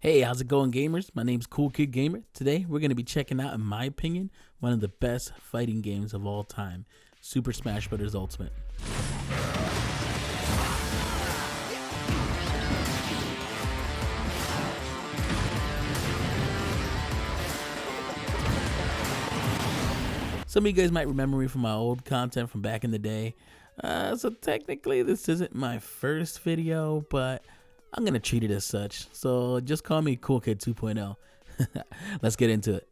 Hey, how's it going, gamers? My name's Cool Kid Gamer. Today, we're going to be checking out, in my opinion, one of the best fighting games of all time, Super Smash Bros. Ultimate. Some of you guys might remember me from my old content from back in the day. So technically, this isn't my first video, but I'm going to treat it as such. So just call me Cool Kid 2.0. Let's get into it.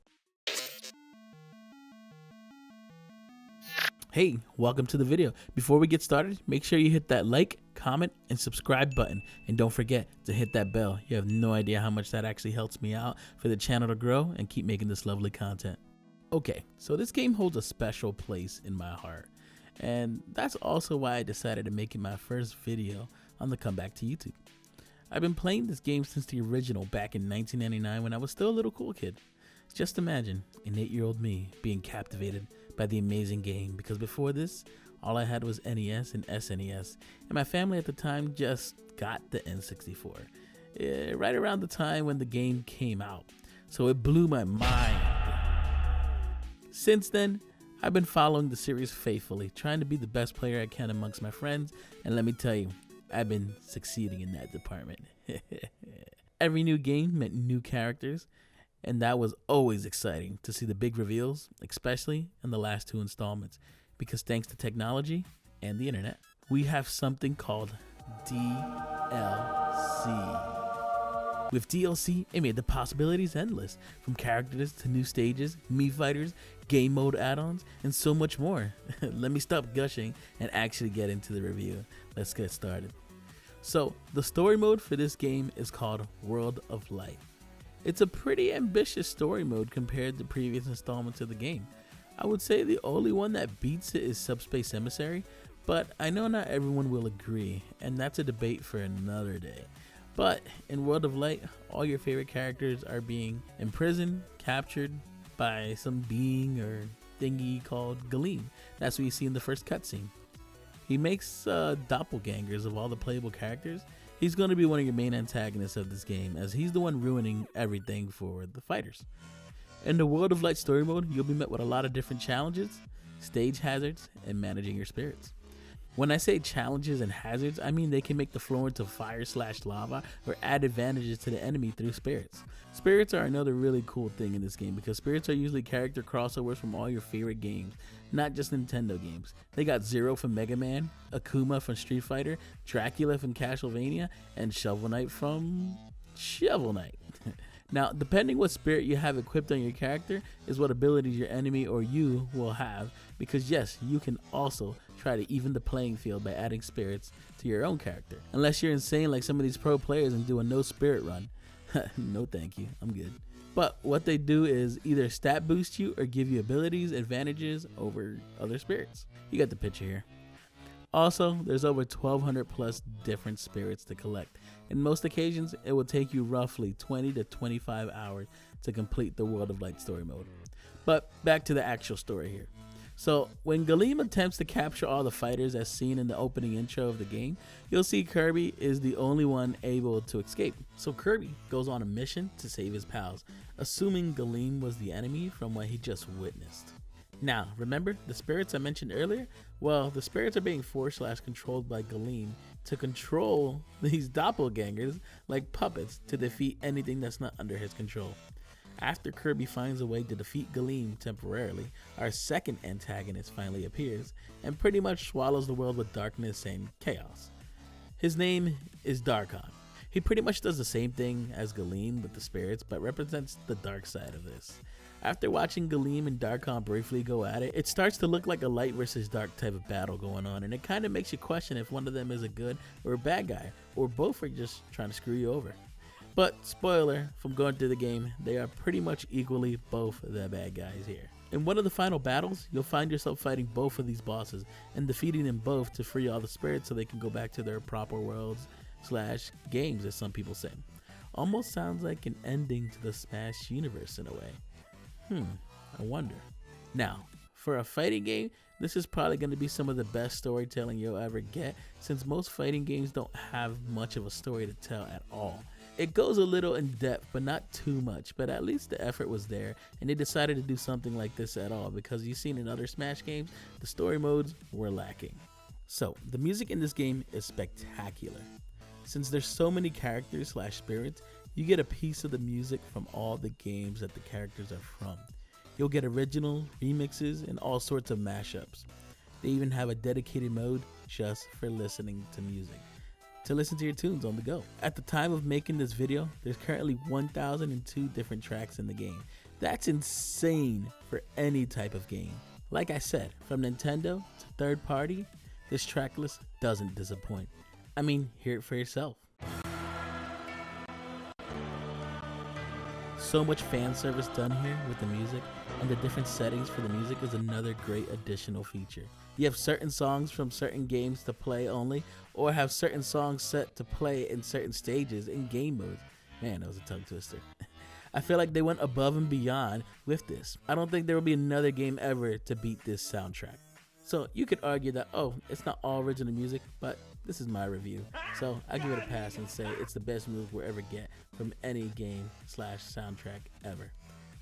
Hey, welcome to the video. Before we get started, make sure you hit that like, comment, and subscribe button. And don't forget to hit that bell. You have no idea how much that actually helps me out for the channel to grow and keep making this lovely content. Okay, so this game holds a special place in my heart. And that's also why I decided to make it my first video on the comeback to YouTube. I've been playing this game since the original back in 1999 when I was still a little cool kid. Just imagine an 8-year-old me being captivated by the amazing game, because before this, all I had was NES and SNES, and my family at the time just got the N64, right around the time when the game came out. So it blew my mind. Since then, I've been following the series faithfully, trying to be the best player I can amongst my friends, and let me tell you, I've been succeeding in that department. Every new game meant new characters, and that was always exciting to see the big reveals, especially in the last 2 installments, because thanks to technology and the internet, we have something called DLC. With DLC, it made the possibilities endless, from characters to new stages, Mii fighters, game mode add-ons, and so much more. Let me stop gushing and actually get into the review. Let's get started. So, the story mode for this game is called World of Light. It's a pretty ambitious story mode compared to previous installments of the game. I would say the only one that beats it is Subspace Emissary, but I know not everyone will agree, and that's a debate for another day. But in World of Light, all your favorite characters are being imprisoned, captured by some being or thingy called Galeem. That's what you see in the first cutscene. He makes doppelgangers of all the playable characters. He's going to be one of your main antagonists of this game, as he's the one ruining everything for the fighters. In the World of Light story mode, you'll be met with a lot of different challenges, stage hazards, and managing your spirits. When I say challenges and hazards, I mean they can make the floor into fire/lava or add advantages to the enemy through spirits. Spirits are another really cool thing in this game, because spirits are usually character crossovers from all your favorite games, not just Nintendo games. They got Zero from Mega Man, Akuma from Street Fighter, Dracula from Castlevania, and Shovel Knight from Shovel Knight. Now, depending what spirit you have equipped on your character is what abilities your enemy or you will have, because yes, you can also try to even the playing field by adding spirits to your own character. Unless you're insane like some of these pro players and do a no spirit run. No thank you, I'm good. But what they do is either stat boost you or give you abilities, advantages over other spirits. You got the picture here. Also, there's over 1,200 plus different spirits to collect. In most occasions, it will take you roughly 20 to 25 hours to complete the World of Light story mode. But back to the actual story here. So, when Galeem attempts to capture all the fighters as seen in the opening intro of the game, you'll see Kirby is the only one able to escape. So Kirby goes on a mission to save his pals, assuming Galeem was the enemy from what he just witnessed. Now, remember the spirits I mentioned earlier? Well, the spirits are being forced/controlled by Galeem to control these doppelgangers like puppets to defeat anything that's not under his control. After Kirby finds a way to defeat Galeem temporarily, our second antagonist finally appears and pretty much swallows the world with darkness and chaos. His name is Darkon. He pretty much does the same thing as Galeem with the spirits, but represents the dark side of this. After watching Galeem and Darkon briefly go at it, it starts to look like a light versus dark type of battle going on, and it kind of makes you question if one of them is a good or a bad guy, or both are just trying to screw you over. But spoiler, from going through the game, they are pretty much equally both the bad guys here. In one of the final battles, you'll find yourself fighting both of these bosses and defeating them both to free all the spirits so they can go back to their proper worlds/games, as some people say. Almost sounds like an ending to the Smash universe in a way. I wonder. Now, for a fighting game, this is probably going to be some of the best storytelling you'll ever get, since most fighting games don't have much of a story to tell at all. It goes a little in depth, but not too much, but at least the effort was there, and they decided to do something like this at all, because you've seen in other Smash games, the story modes were lacking. So, the music in this game is spectacular. Since there's so many characters / spirits, you get a piece of the music from all the games that the characters are from. You'll get original, remixes, and all sorts of mashups. They even have a dedicated mode just for listening to music, to listen to your tunes on the go. At the time of making this video, there's currently 1,002 different tracks in the game. That's insane for any type of game. Like I said, from Nintendo to third party, this track list doesn't disappoint. I mean, hear it for yourself. So much fan service done here with the music, and the different settings for the music is another great additional feature. You have certain songs from certain games to play only, or have certain songs set to play in certain stages in game modes. Man, that was a tongue twister. I feel like they went above and beyond with this. I don't think there will be another game ever to beat this soundtrack. So you could argue that, oh, it's not all original music, but this is my review. So I give it a pass and say it's the best music we'll ever get from any game / soundtrack ever.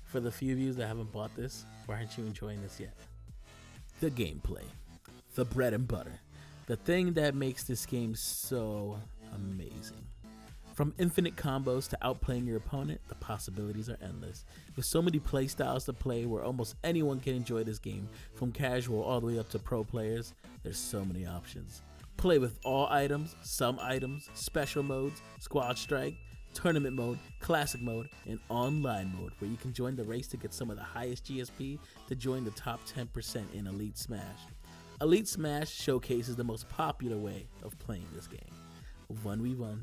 For the few of you that haven't bought this, why aren't you enjoying this yet? The gameplay, the bread and butter, the thing that makes this game so amazing. From infinite combos to outplaying your opponent, the possibilities are endless. With so many playstyles to play where almost anyone can enjoy this game, from casual all the way up to pro players, there's so many options. Play with all items, some items, special modes, squad strike, tournament mode, classic mode, and online mode, where you can join the race to get some of the highest GSP to join the top 10% in Elite Smash. Elite Smash showcases the most popular way of playing this game. 1v1,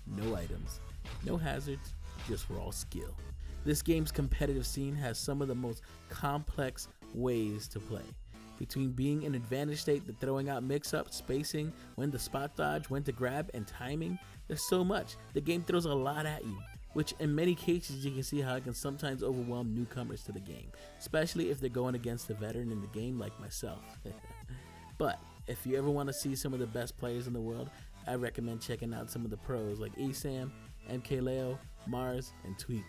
no items, no hazards, just raw skill. This game's competitive scene has some of the most complex ways to play. Between being in advantage state to throwing out mix-up, spacing, when to spot dodge, when to grab, and timing, there's so much. The game throws a lot at you, which in many cases you can see how it can sometimes overwhelm newcomers to the game, especially if they're going against a veteran in the game like myself. But if you ever want to see some of the best players in the world, I recommend checking out some of the pros like Esam, MKLeo, Mars, and Tweak.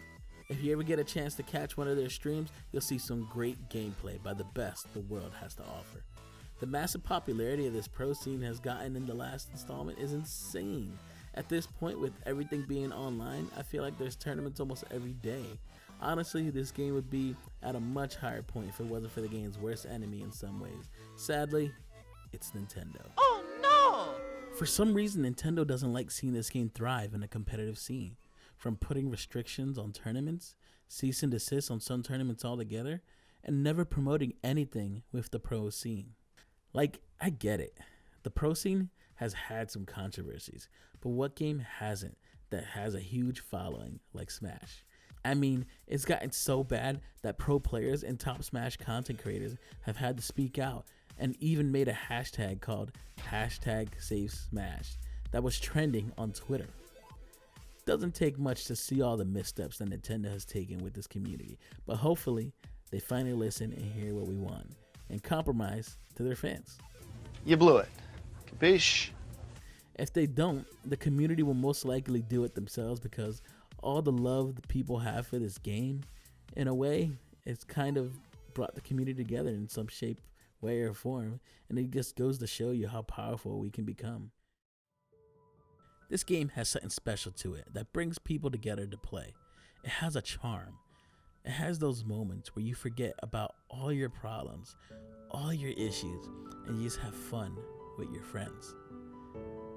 If you ever get a chance to catch one of their streams, you'll see some great gameplay by the best the world has to offer. The massive popularity of this pro scene has gotten in the last installment is insane. At this point, with everything being online, I feel like there's tournaments almost every day. Honestly, this game would be at a much higher point if it wasn't for the game's worst enemy in some ways. Sadly, it's Nintendo. Oh no! For some reason, Nintendo doesn't like seeing this game thrive in a competitive scene. From putting restrictions on tournaments, cease and desist on some tournaments altogether, and never promoting anything with the pro scene. Like, I get it. The pro scene has had some controversies, but what game hasn't that has a huge following like Smash? I mean, it's gotten so bad that pro players and top Smash content creators have had to speak out and even made a hashtag called #SaveSmash that was trending on Twitter. Doesn't take much to see all the missteps that Nintendo has taken with this community, but hopefully they finally listen and hear what we want and compromise to their fans. You blew it. Capiche? If they don't, the community will most likely do it themselves, because all the love the people have for this game, in a way, it's kind of brought the community together in some shape, way, or form, and it just goes to show you how powerful we can become. This game has something special to it that brings people together to play. It has a charm. It has those moments where you forget about all your problems, all your issues, and you just have fun with your friends.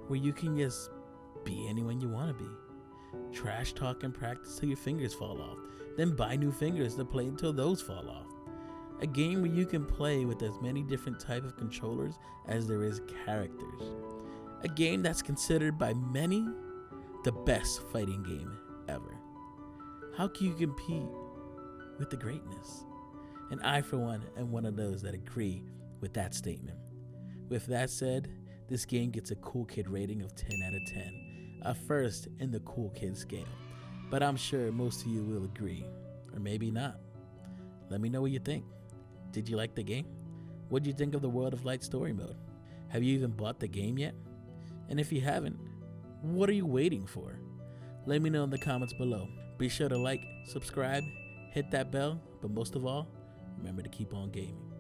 Where you can just be anyone you want to be. Trash talk and practice till your fingers fall off, then buy new fingers to play until those fall off. A game where you can play with as many different types of controllers as there is characters. A game that's considered by many the best fighting game ever. How can you compete with the greatness? And I, for one, am one of those that agree with that statement. With that said, this game gets a Cool Kid rating of 10 out of 10, a first in the Cool Kid scale. But I'm sure most of you will agree, or maybe not. Let me know what you think. Did you like the game? What did you think of the World of Light story mode? Have you even bought the game yet? And if you haven't, what are you waiting for? Let me know in the comments below. Be sure to like, subscribe, hit that bell, but most of all, remember to keep on gaming.